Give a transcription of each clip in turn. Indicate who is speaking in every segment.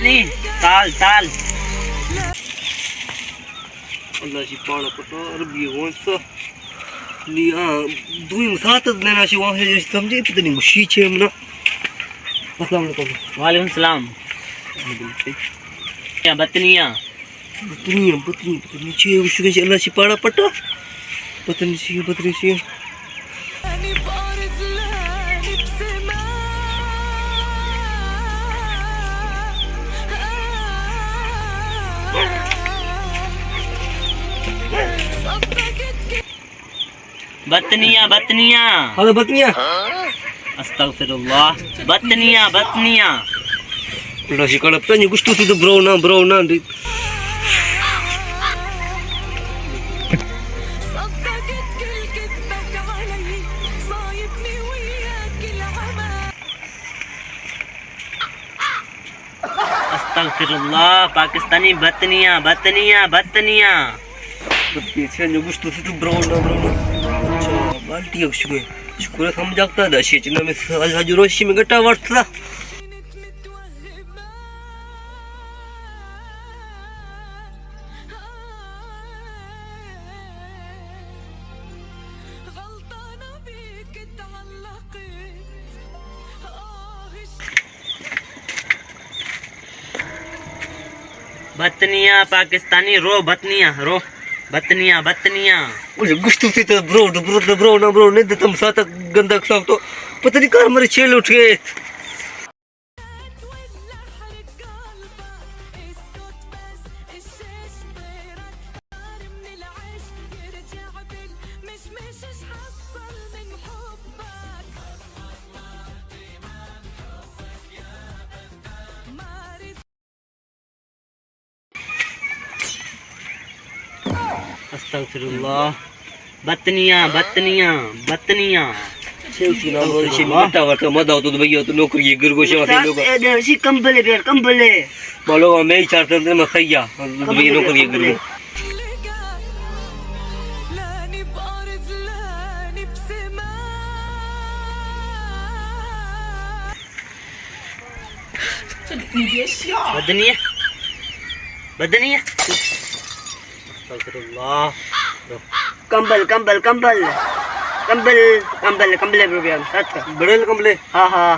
Speaker 1: nih tal tal
Speaker 2: Allah si पाड़ा पटो अरबी वंशा लिया दुई साथ लेना शी वहां से समझे कितनी मुशी छे हमना। अस्सलाम वालेकुम।
Speaker 1: वालेकुम सलाम। क्या बतनिया
Speaker 2: बतनी छे उसके से Allah si पाड़ा पटो बतनी सी
Speaker 1: बतनिया बतनिया
Speaker 2: हेलो बतनिया
Speaker 1: अस्तगफिरुल्लाह बतनिया बतनिया
Speaker 2: Allah si kalau tanya gusto tu bro na
Speaker 1: अस्तगफिरुल्लाह पाकिस्तानी बतनिया बतनिया बतनिया
Speaker 2: पीछे जो गुsto tu bro na अच्छा बाल्टी उसके शुक्र हम जागता दा शेचना में हजरोशी में गटा वर्तला
Speaker 1: बतनिया पाकिस्तानी रो बतनिया रो बतनिया बतनिया
Speaker 2: मुझे गुस्तो से तो ब्रो ना नहीं तो तुम साथ गंदा खा तो पता नहीं कार मेरे चेल उठ गए।
Speaker 1: अस्तगफिरुल्लाह बतनिया बतनिया बतनिया
Speaker 2: शेवटी ना बोल शे मटा वर्ता मदा तो भैया तो नौकरी गिरगो शे वाले लोग
Speaker 1: सी कंबले बेर कंबले
Speaker 2: बोलो मैं ही चाहता हूं मैं खैया भैया नौकरी गिरगो
Speaker 1: बदनिया बदनिया अस्तगफिरुल्लाह
Speaker 2: कंबल प्रोग्राम साथ बड़े कंबले हां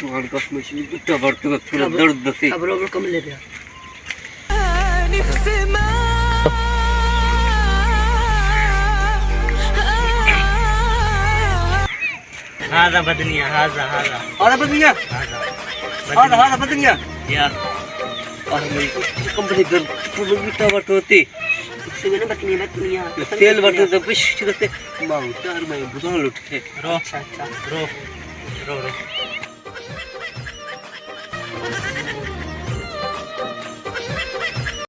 Speaker 2: तुम्हारे पास मशीन कितना बढ़ता है थोड़ा दर्द से अब रोबड़ कंबले पे
Speaker 1: هذا بدنيا هذا
Speaker 2: بدنيا
Speaker 1: يا
Speaker 2: कंपनी कर कितना बढ़ता होती
Speaker 1: सुबह बतनिया
Speaker 2: तेल बढ़ता तो पिश करते मां चार में बुझा लुट के
Speaker 1: रो अच्छा रो